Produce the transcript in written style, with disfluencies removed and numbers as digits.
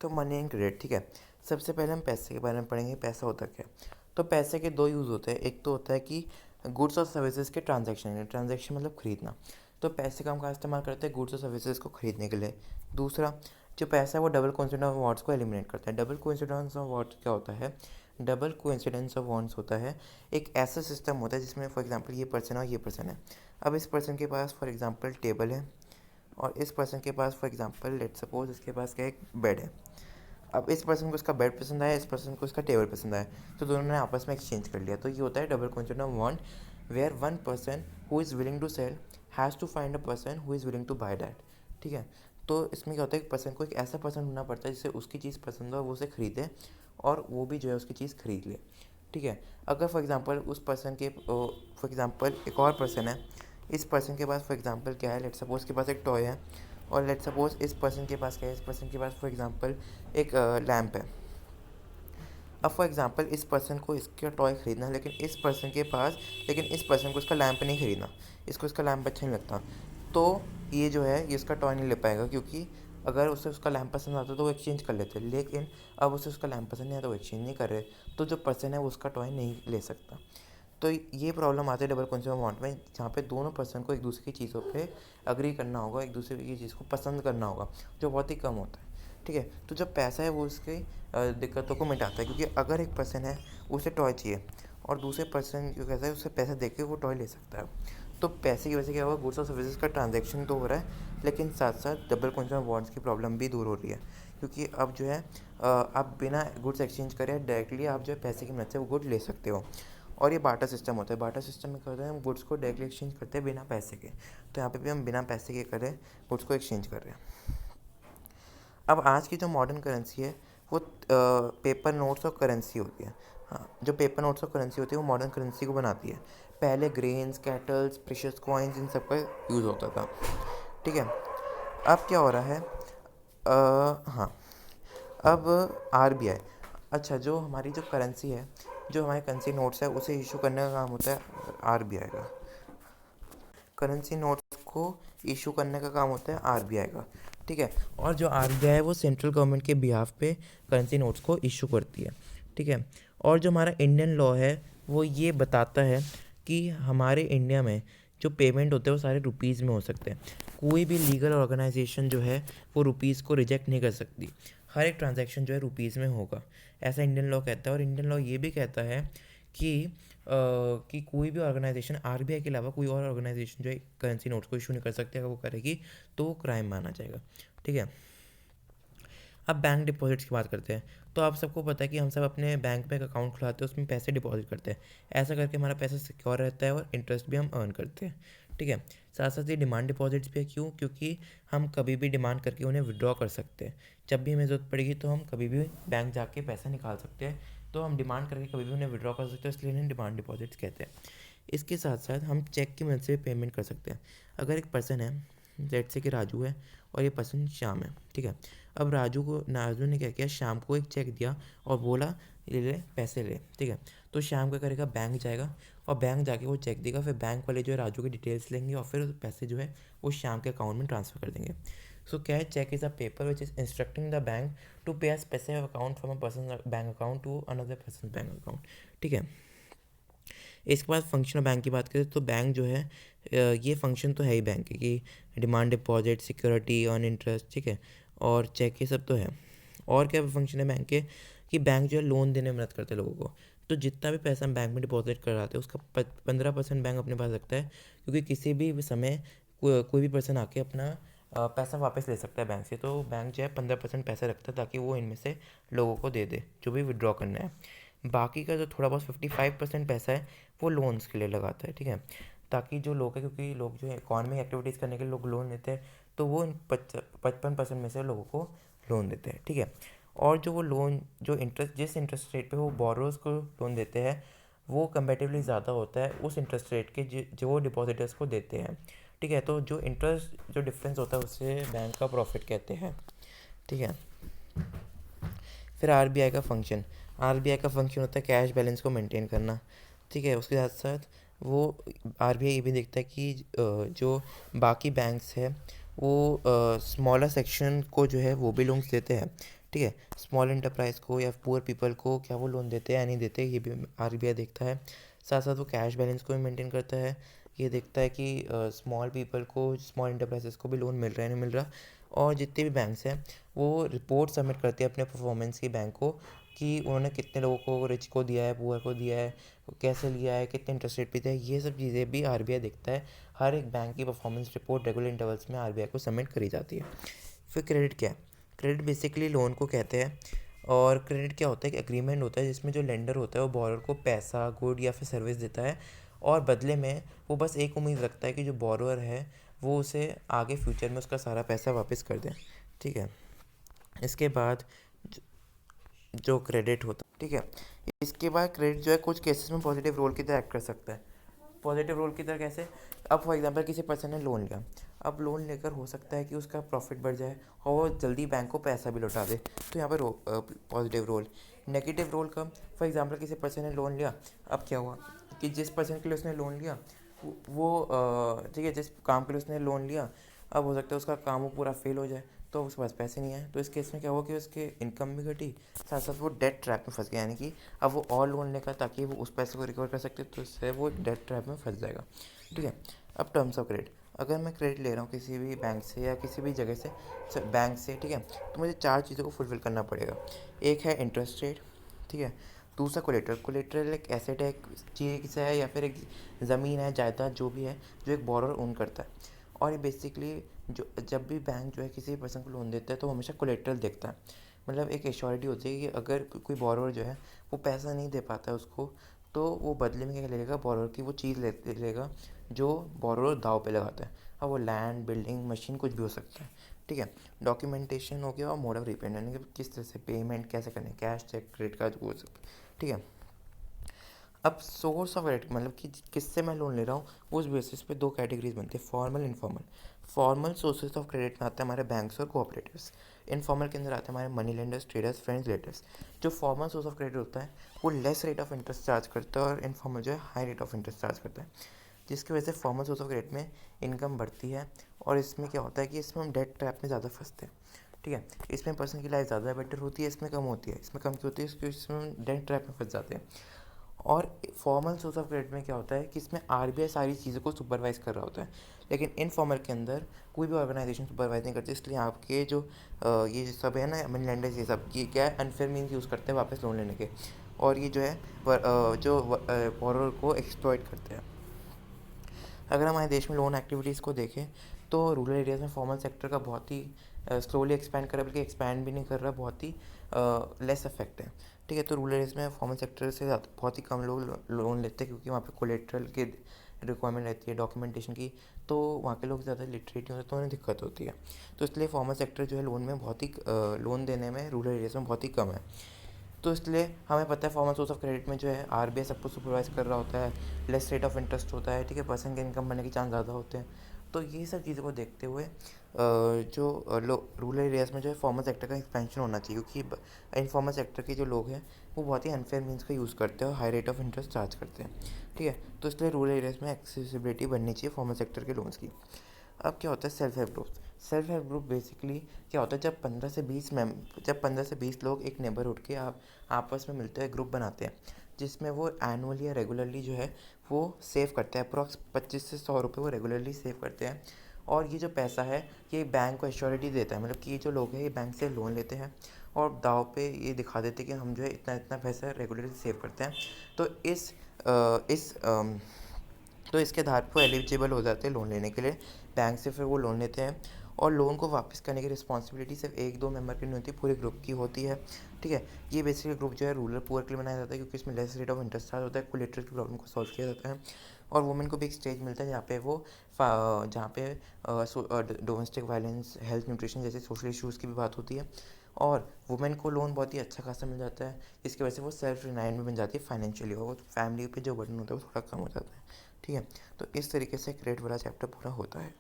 तो money and credit, ठीक है। सबसे पहले हम पैसे के बारे में पढ़ेंगे, पैसा होता क्या है। तो पैसे के दो यूज़ होते हैं। एक तो होता है कि गुड्स और सर्विसेज के ट्रांजैक्शन, ट्रांजैक्शन मतलब खरीदना। तो पैसे का हम कहाँ इस्तेमाल करते हैं, गुड्स और सर्विसेज को खरीदने के लिए। दूसरा, जो पैसा है वो डबल कोइंसिडेंस ऑफ वांट्स को एलिमिनेट करता है। डबल कोइंसिडेंस ऑफ वांट्स क्या होता है, डबल कोइंसिडेंस ऑफ वांट्स होता है एक ऐसा सिस्टम होता है जिसमें फॉर एग्जांपल ये पर्सन है और ये पर्सन है। अब इस पर्सन के पास फॉर एग्जांपल टेबल है और इस पर्सन के पास फॉर एग्जांपल लेट्स सपोज इसके पास क्या एक बेड है। अब इस पर्सन को इसका बेड पसंद आया, इस पर्सन को इसका टेबल पसंद आया, तो दोनों ने आपस में एक्सचेंज कर लिया। तो ये होता है double coincidence of want, where one person who is willing to sell has to find a person who is willing to buy that, ठीक है। तो इसमें क्या होता है, एक पर्सन को एक ऐसा पर्सन ढूंढना पड़ता है जिससे उसकी चीज़ पसंद हो और वो उसे खरीदे और वो भी जो है उसकी चीज़ खरीद ले, ठीक है। अगर फॉर एग्जांपल उस पर्सन के फॉर एग्जांपल एक और पर्सन है, इस पर्सन के पास फॉर एग्जांपल क्या है, लेट्स सपोज के पास एक टॉय है और लेट्स सपोज इस पर्सन के पास क्या है, इस पर्सन के पास फॉर एग्जांपल एक लैम्प है। अब फॉर एग्जांपल इस पर्सन को इसका टॉय खरीदना है लेकिन इस पर्सन को इसका लैम्प नहीं खरीदना, इसको इसका लैम्प अच्छा नहीं लगता। तो ये जो है ये इसका टॉय नहीं ले पाएगा, क्योंकि अगर उसे उसका लैम्प पसंद आता तो वो एक्सचेंज कर लेते, लेकिन अब उसे उसका लैम्प पसंद नहीं आता, वो एक्सचेंज नहीं कर रहे, तो जो पर्सन है वो उसका टॉय नहीं ले सकता। तो ये प्रॉब्लम आती है डबल कंज्यूमर वांट में, जहाँ पे दोनों पर्सन को एक दूसरे की चीज़ों पे अग्री करना होगा, एक दूसरे की चीज़ को पसंद करना होगा, जो बहुत ही कम होता है, ठीक है। तो जो पैसा है वो उसकी दिक्कतों को मिटाता है, क्योंकि अगर एक पर्सन है उसे टॉय चाहिए और दूसरे पर्सन जो कहता है उसे पैसा दे के वो टॉय ले सकता है, तो पैसे की वजह से क्या होगा, गुड्स और सर्विसेज का ट्रांजैक्शन तो हो रहा है, लेकिन साथ साथ डबल कंज्यूमर वांट्स की प्रॉब्लम भी दूर हो रही है, क्योंकि अब जो है आप बिना गुड्स एक्सचेंज करे डायरेक्टली आप जो है पैसे की मदद से वो गुड ले सकते हो। और ये बाटा सिस्टम होता है। बाटा सिस्टम में क्या होता है, हम गुड्स को डायरेक्टली एक्सचेंज करते हैं बिना पैसे के, तो यहाँ पे भी हम बिना पैसे के करें गुड्स को एक्सचेंज कर रहे हैं। अब आज की जो मॉडर्न करेंसी है वो पेपर नोट्स और करेंसी होती है। हाँ, जो पेपर नोट्स और करेंसी होती है वो मॉडर्न करेंसी को बनाती है। पहले grains, kettles, precious coins in सब का यूज़ होता था, ठीक है। अब क्या हो रहा है, हाँ, अब आरबीआई, अच्छा, जो हमारी जो करेंसी है, जो हमारे करेंसी नोट्स है उसे इशू करने का काम होता है आरबीआई का। करेंसी नोट्स को इशू करने का काम होता है आरबीआई का, ठीक है। और जो आरबीआई है वो सेंट्रल गवर्नमेंट के बिहाफ पे करेंसी नोट्स को इशू करती है, ठीक है। और जो हमारा इंडियन लॉ है वो ये बताता है कि हमारे इंडिया में जो पेमेंट होते हैं वो सारे रुपीज़ में हो सकते हैं। कोई भी लीगल ऑर्गेनाइजेशन जो है वो रुपीज़ को रिजेक्ट नहीं कर सकती, हर एक ट्रांजैक्शन जो है रुपीज़ में होगा, ऐसा इंडियन लॉ कहता है। और इंडियन लॉ ये भी कहता है कि कोई भी ऑर्गेनाइजेशन आरबीआई के अलावा कोई और ऑर्गेनाइजेशन जो है करेंसी नोट्स को इशू नहीं कर सकती, अगर वो करेगी तो वो क्राइम माना जाएगा, ठीक है। अब बैंक डिपॉजिट्स की बात करते हैं। तो आप सबको पता है कि हम सब अपने बैंक में एक अकाउंट खुलाते हैं, उसमें पैसे डिपॉजिट करते हैं। ऐसा करके हमारा पैसा सिक्योर रहता है और इंटरेस्ट भी हम अर्न करते हैं, ठीक है। साथ साथ ये डिमांड डिपॉजिट्स भी है, क्यों, क्योंकि हम कभी भी डिमांड करके उन्हें विड्रॉ कर सकते हैं। जब भी हमें ज़रूरत पड़ेगी तो हम कभी भी बैंक जाके पैसा निकाल सकते हैं, तो हम डिमांड करके कभी भी उन्हें विड्रॉ कर सकते हैं, इसलिए इन्हें डिमांड डिपॉजिट्स कहते हैं। इसके साथ साथ हम चेक की मदद से पेमेंट कर सकते हैं। अगर एक पर्सन है, लेट्स से कि राजू है और ये पर्सन श्याम है, ठीक है। अब राजू ने क्या किया, शाम को एक चेक दिया और बोला ले ले पैसे ले, ठीक है। तो शाम क्या करेगा, बैंक जाएगा और बैंक जाके वो चेक देगा, फिर बैंक वाले जो है राजू की डिटेल्स लेंगे और फिर पैसे जो है वो शाम के अकाउंट में ट्रांसफ़र कर देंगे। सो क्या है, cheque is a paper which is instructing the bank to pay a specific account from a person bank account to another person bank account, ठीक है। इसके बाद फंक्शन ऑफ बैंक की बात करें तो बैंक जो है ये फंक्शन तो है ही बैंक की कि demand deposit, security, on interest, ठीक है, और चेक, ये सब तो है। और क्या फंक्शन है बैंक के, कि बैंक जो है लोन देने में मदद करते हैं लोगों को। तो जितना भी पैसा हम बैंक में डिपॉजिट कराते हैं उसका 15% बैंक अपने पास रखता है, क्योंकि किसी भी समय कोई भी पर्सन आके अपना पैसा वापस ले सकता है बैंक से। तो बैंक जो है 15% पैसा रखता है ताकि वो इनमें से लोगों को दे दे जो भी विड्रॉ करना है। बाकी का जो थोड़ा बहुत 55% पैसा है वो लोन्स के लिए लगाता है, ठीक है, ताकि जो लोग हैं, क्योंकि लोग जो है इकॉनमिक एक्टिविटीज़ करने के लिए लोग लोन लेते हैं, तो वो इन 55% में से लोगों को लोन देते हैं, ठीक है। और जो वो लोन जो इंटरेस्ट जिस इंटरेस्ट रेट पे वो बोरोस को लोन देते हैं वो कंपेरेटिवली ज़्यादा होता है उस इंटरेस्ट रेट के जो वो डिपॉजिटर्स को देते हैं, ठीक है। तो जो इंटरेस्ट जो डिफरेंस होता है उससे बैंक का प्रॉफिट कहते हैं, ठीक है। फिर आरबीआई का फंक्शन होता है कैश बैलेंस को मेंटेन करना, ठीक है। उसके साथ साथ वो आरबीआई ये भी देखता है कि जो बाकी बैंक्स है वो स्मॉलर सेक्शन को जो है वो भी लोन्स देते हैं, ठीक है। स्मॉल इंटरप्राइज को या पुअर पीपल को क्या वो लोन देते हैं या नहीं देते, ये भी आरबीआई देखता है। साथ साथ वो कैश बैलेंस को भी मेंटेन करता है, ये देखता है कि स्मॉल पीपल को, स्मॉल इंटरप्राइजेस को भी लोन मिल रहा है नहीं मिल रहा। और जितने भी बैंक्स हैं वो रिपोर्ट सबमिट करते हैं अपने परफॉर्मेंस की बैंक को, कि उन्होंने कितने लोगों को, रिच को दिया है, पुअर को दिया है, कैसे लिया है, कितने इंटरेस्ट रेट पे दिया है, ये सब चीज़ें भी आरबीआई देखता है। हर एक बैंक की परफॉर्मेंस रिपोर्ट रेगुलर इंटरवल्स में आरबीआई को सबमिट करी जाती है। फिर क्रेडिट क्या है? क्रेडिट बेसिकली लोन को कहते हैं। और क्रेडिट क्या होता है? कि एग्रीमेंट होता है जिसमें जो लेंडर होता है वो बोरर को पैसा, गुड या फिर सर्विस देता है, और बदले में वो बस एक उम्मीद रखता है कि जो बोरोअर है वो उसे आगे फ्यूचर में उसका सारा पैसा वापस कर दे। ठीक है। इसके बाद जो क्रेडिट होता है, ठीक है, इसके बाद क्रेडिट जो है कुछ केसेस में पॉजिटिव रोल की तरह एक्ट कर सकता है। पॉजिटिव रोल की तरह कैसे? अब फॉर एग्जांपल किसी पर्सन ने लोन लिया, अब लोन लेकर हो सकता है कि उसका प्रॉफिट बढ़ जाए और वो जल्दी बैंक को पैसा भी लौटा दे, तो यहाँ पर पॉजिटिव रोल। नेगेटिव रोल कब? फॉर एग्जांपल किसी पर्सन ने लोन लिया, अब क्या हुआ कि जिस पर्सन के लिए उसने लोन लिया ठीक है, जिस काम के लिए उसने लोन लिया, अब हो सकता है उसका काम वो पूरा फेल हो जाए, तो उसके पास पैसे नहीं आए, तो इस केस में क्या हुआ कि उसके इनकम भी घटी, साथ साथ वो डेट ट्रैप में फंस गया, यानी कि अब वो और लोन लेगा ताकि वो उस पैसे को रिकवर कर सकते, तो इससे वो डेट ट्रैप में फंस जाएगा। ठीक है। अब टर्म्स ऑफ क्रेडिट, अगर मैं क्रेडिट ले रहा हूँ किसी भी बैंक से या किसी भी जगह से बैंक से, ठीक है, तो मुझे 4 चीज़ों को फुलफिल करना पड़ेगा। एक है इंटरेस्ट रेट, ठीक है। दूसरा कोलेटरल, कोलेटरल एक एसेट है, एक चीज़ से है या फिर एक ज़मीन है, जायदाद जो भी है, जो एक बोरोर ओन करता है। और ये बेसिकली जो जब भी बैंक जो है किसी पर्सन को लोन देता है तो हमेशा कोलेटरल देखता है, मतलब एक एश्योरिटी होती है कि अगर कोई बोरोवर जो है वो पैसा नहीं दे पाता है उसको, तो वो बदले में क्या लेगा, बोरोवर की वो चीज़ ले लेगा जो बोरोवर दाव पे लगाता है। अब वो लैंड, बिल्डिंग, मशीन कुछ भी हो सकता है। ठीक है। डॉक्यूमेंटेशन हो गया और मोड ऑफ रीपेमेंट, यानी कि किस तरह से पेमेंट कैसे करना है, कैश, चेक, क्रेडिट कार्ड, वो सब। ठीक है। अब सोर्स ऑफ क्रेडिट मतलब कि किससे मैं लोन ले रहा हूँ, उस बेसिस पे 2 कैटेगरीज बनती है, formal, informal. Formal sources of credit में आते हैं हमारे बैंक्स और कोऑपरेटिव्स। इनफॉर्मल के अंदर आते हैं हमारे money lenders, traders, friends, relatives. जो फॉर्मल सोर्स ऑफ क्रेडिट होता है वो less rate of interest charge करता है, और इनफॉर्मल जो है high rate of interest charge करता है, जिसकी वजह से फॉर्मल सोर्स ऑफ क्रेडिट में इनकम बढ़ती है। और इसमें क्या होता है कि इसमें हम डेट ट्रैप में ज़्यादा फंसते हैं। ठीक है। इसमें पर्सन की लाइफ ज़्यादा बेटर होती है, इसमें कम होती है। इसमें कम क्यों होती है? क्योंकि इसमें डेट ट्रैप में फंस जाते हैं। और फॉर्मल सोर्स ऑफ क्रेडिट में क्या होता है कि इसमें आरबीआई सारी चीज़ों को सुपरवाइज कर रहा होता है, लेकिन इनफॉर्मल के अंदर कोई भी ऑर्गेनाइजेशन सुपरवाइज नहीं करती, इसलिए आपके जो ये सब है ना मनी लेंडर्स, ये सब ये क्या है, अनफेयर मीन्स यूज़ करते हैं वापस लोन लेने के, और ये जो है जो बोरोवर को एक्सप्लॉइट करते हैं। अगर हमारे देश में लोन एक्टिविटीज़ को देखें तो रूरल एरियाज़ में फॉर्मल सेक्टर का बहुत ही स्लोली एक्सपैंड कर रहा है, बल्कि एक्सपैंड भी नहीं कर रहा, बहुत ही लेस इफेक्ट है। ठीक है। तो रूरल एरियाज़ में फॉर्मल सेक्टर से बहुत ही कम लोग लोन लेते हैं, क्योंकि वहाँ पे कोलेट्रल की रिक्वायरमेंट रहती है, डॉक्यूमेंटेशन की, तो वहाँ के लोग ज़्यादा लिटरेट नहीं होते, तो उन्हें दिक्कत होती है। तो इसलिए फॉर्मल सेक्टर जो है लोन में बहुत ही लोन देने में रूरल एरियाज़ में बहुत ही कम है। तो इसलिए हमें पता है फॉर्मल सोर्स ऑफ क्रेडिट में जो है आरबीआई सबको सुपरवाइज कर रहा होता है, लेस रेट ऑफ इंटरेस्ट होता है, ठीक है, पर्सन के इनकम बनने के चांस ज़्यादा होते हैं। तो ये सब चीज़ों को देखते हुए जो रूरल एरियाज़ में जो है फॉर्मल सेक्टर का एक्सपेंशन होना चाहिए, क्योंकि इनफॉर्मल सेक्टर के जो लोग हैं वो बहुत ही अनफेयर मीन्स का यूज़ करते हैं और high rate of interest charge करते हैं। ठीक है। तो इसलिए रूरल एरियाज़ में एक्सेसिबिलिटी बननी चाहिए फॉर्मल सेक्टर के लोन्स की। अब क्या होता है self help group? Self help group basically क्या होता है, जब 15 से 20 लोग एक नेबरहुड के आप आपस में मिलते हैं, ग्रुप बनाते हैं, जिसमें वो एनुअली या रेगुलरली जो है वो सेव करते हैं, अप्रॉक्स 25 से 100 रुपये वो रेगुलरली सेव करते हैं। और ये जो पैसा है ये बैंक को एश्योरिटी देता है, मतलब कि ये जो लोग हैं ये बैंक से लोन लेते हैं और दाव पे ये दिखा देते हैं कि हम जो है इतना इतना पैसा रेगुलरली सेव करते हैं। तो इस तो इसके आधार पर वो एलिजिबल हो जाते हैं लोन लेने के लिए, बैंक से फिर वो लोन लेते हैं। और लोन को वापस करने की रिस्पॉन्सिबिलिटी सिर्फ 1-2 मेंबर की नहीं होती, पूरे ग्रुप की होती है। ठीक है। ये बेसिकली ग्रुप जो है रूरल पुअर के लिए बनाया जाता है, क्योंकि इसमें less rate of interest charge होता है, कोलेटरल की प्रॉब्लम को सॉल्व किया जाता है। और वुमेन को भी एक स्टेज मिलता है जहाँ पे डोमेस्टिक वायलेंस, हेल्थ, न्यूट्रिशन जैसे सोशल इश्यूज़ की भी बात होती है, और वुमेन को लोन बहुत ही अच्छा खासा मिल जाता है, जिसकी वजह से वो सेल्फ रिलायंट भी बन जाती है फाइनेंशियली, और फैमिली पे जो बर्डन होता है वो थोड़ा कम हो जाता है। ठीक है। तो इस तरीके से क्रेडिट वाला चैप्टर पूरा होता है।